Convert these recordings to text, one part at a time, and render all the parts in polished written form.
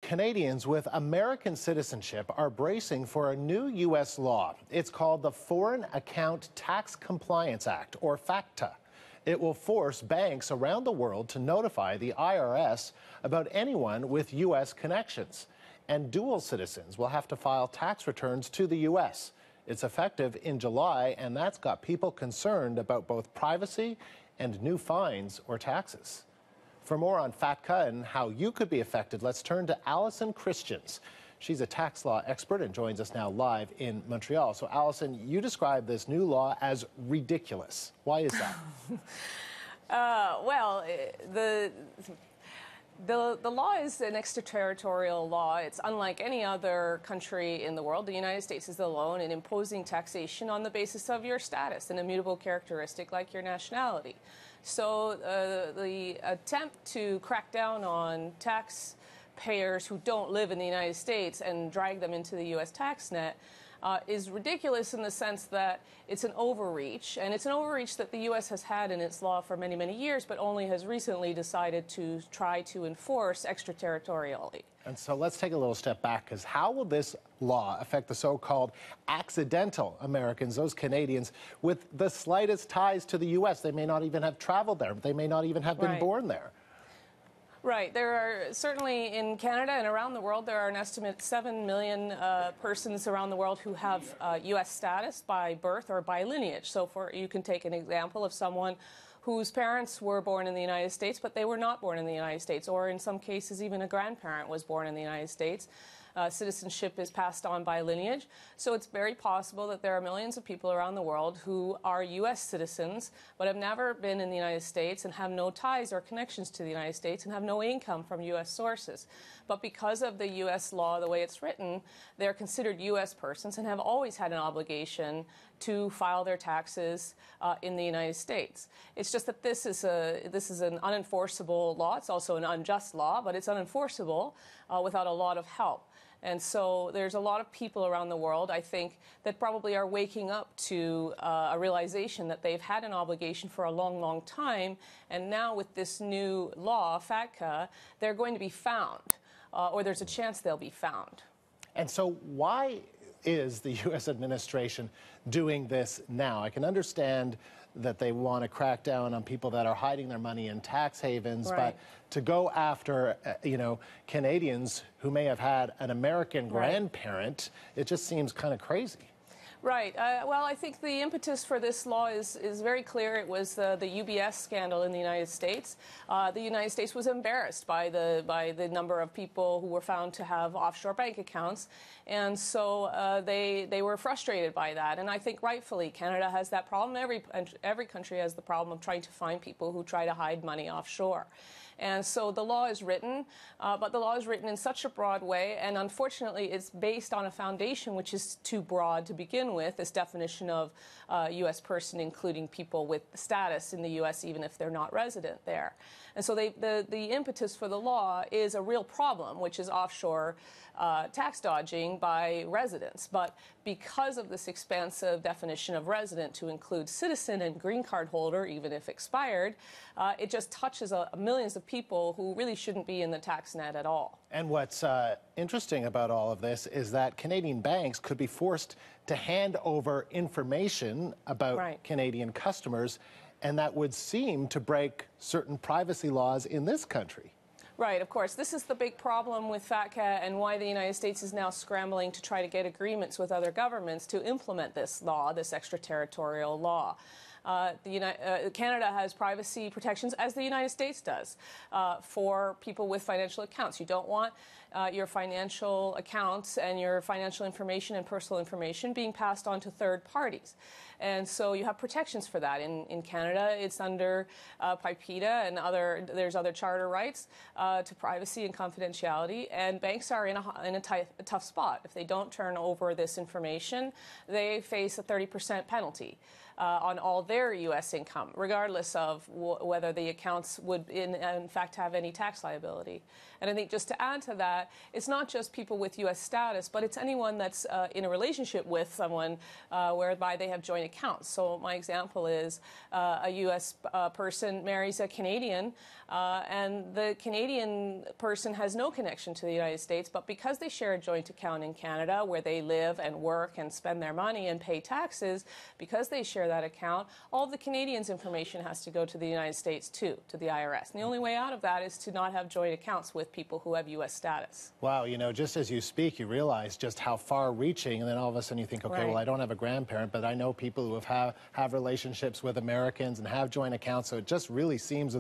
Canadians with American citizenship are bracing for a new U.S. law. It's called the Foreign Account Tax Compliance Act, or FATCA. It will force banks around the world to notify the IRS about anyone with U.S. connections. And dual citizens will have to file tax returns to the U.S. It's effective in July, and that's got people concerned about both privacy and new fines or taxes. For more on FATCA and how you could be affected, let's turn to Allison Christians. She's a tax law expert and joins us now live in Montreal. So, Allison, you describe this new law as ridiculous. Why is that? The law is an extraterritorial law. It's unlike any other country in the world. The United States is alone in imposing taxation on the basis of your status, an immutable characteristic like your nationality. So the attempt to crack down on taxpayers who don't live in the United States and drag them into the U.S. tax net is ridiculous in the sense that it's an overreach, and it's an overreach that the U.S. has had in its law for many, many years, but only has recently decided to try to enforce extraterritorially. And so let's take a little step back, because how will this law affect the so-called accidental Americans, those Canadians with the slightest ties to the U.S.? They may not even have traveled there. They may not even have been born there. Right. There are certainly in Canada and around the world, there are an estimate 7 million persons around the world who have U.S. status by birth or by lineage. So you can take an example of someone whose parents were born in the United States, but they were not born in the United States, or in some cases even a grandparent was born in the United States. Citizenship is passed on by lineage. So it's very possible that there are millions of people around the world who are U.S. citizens but have never been in the United States and have no ties or connections to the United States and have no income from U.S. sources. But because of the U.S. law, the way it's written, they're considered U.S. persons and have always had an obligation to file their taxes in the United States. It's just that this is an unenforceable law. It's also an unjust law, but it's unenforceable without a lot of help. And so there's a lot of people around the world, I think, that probably are waking up to a realization that they've had an obligation for a long, long time. And now with this new law, FATCA, they're going to be found, or there's a chance they'll be found. And so why is the U.S. administration doing this now? I can understand that they want to crack down on people that are hiding their money in tax havens, but to go after, Canadians who may have had an American grandparent, it just seems kind of crazy. Right. Well, I think the impetus for this law is very clear. It was the UBS scandal in the United States. The United States was embarrassed by the number of people who were found to have offshore bank accounts, and so they were frustrated by that. And I think rightfully, Canada has that problem. Every country has the problem of trying to find people who try to hide money offshore. And so the law is written, but the law is written in such a broad way, and unfortunately it's based on a foundation which is too broad to begin with, this definition of U.S. person including people with status in the U.S. even if they're not resident there. And so the impetus for the law is a real problem, which is offshore tax dodging by residents. But because of this expansive definition of resident to include citizen and green card holder, even if expired, it just touches millions of people who really shouldn't be in the tax net at all. And what's interesting about all of this is that Canadian banks could be forced to hand over information about Canadian customers, and that would seem to break certain privacy laws in this country. Right, of course. This is the big problem with FATCA and why the United States is now scrambling to try to get agreements with other governments to implement this law, this extraterritorial law. Canada has privacy protections, as the United States does, for people with financial accounts. You don't want your financial accounts and your financial information and personal information being passed on to third parties. And so you have protections for that. In Canada, it's under PIPEDA and there's other charter rights to privacy and confidentiality. And banks are in a tough spot. If they don't turn over this information, they face a 30% penalty. on all their U.S. income, regardless of whether the accounts would in fact have any tax liability. And I think just to add to that, it's not just people with U.S. status, but it's anyone that's in a relationship with someone whereby they have joint accounts. So my example is a U.S. person marries a Canadian, and the Canadian person has no connection to the United States, but because they share a joint account in Canada where they live and work and spend their money and pay taxes, because they share that account, all of the Canadians' information has to go to the United States too, to the IRS. And the only way out of that is to not have joint accounts with people who have U.S. status. Wow, you know, just as you speak, you realize just how far-reaching, and then all of a sudden you think, okay, Right. well, I don't have a grandparent, but I know people who have relationships with Americans and have joint accounts, so it just really seems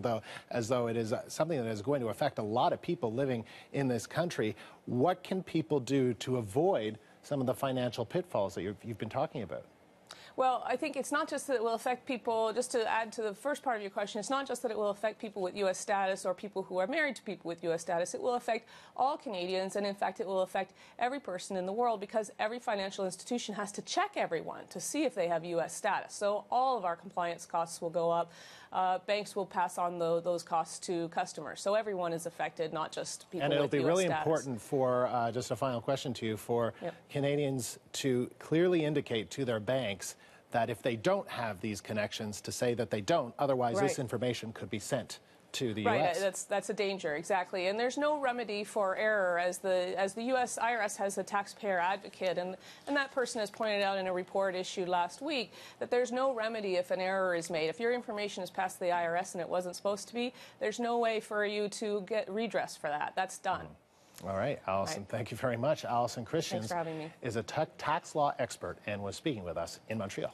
as though it is something that is going to affect a lot of people living in this country. What can people do to avoid some of the financial pitfalls that you've been talking about? Well, I think it's not just that it will affect people, just to add to the first part of your question, it's not just that it will affect people with U.S. status or people who are married to people with U.S. status. It will affect all Canadians, and in fact, it will affect every person in the world, because every financial institution has to check everyone to see if they have U.S. status. So all of our compliance costs will go up. Banks will pass on those costs to customers. So everyone is affected, not just people with U.S. status. And it'll be really important for, just a final question to you, for Canadians to clearly indicate to their banks that if they don't have these connections, to say that they don't, otherwise this information could be sent to the U.S. Right, that's a danger, exactly. And there's no remedy for error, as the U.S. IRS has a taxpayer advocate, and that person has pointed out in a report issued last week that there's no remedy if an error is made. If your information is passed to the IRS and it wasn't supposed to be, there's no way for you to get redress for that. That's done. All right, Allison, thank you very much. Allison Christians Thanks for having me. is a tax law expert and was speaking with us in Montreal.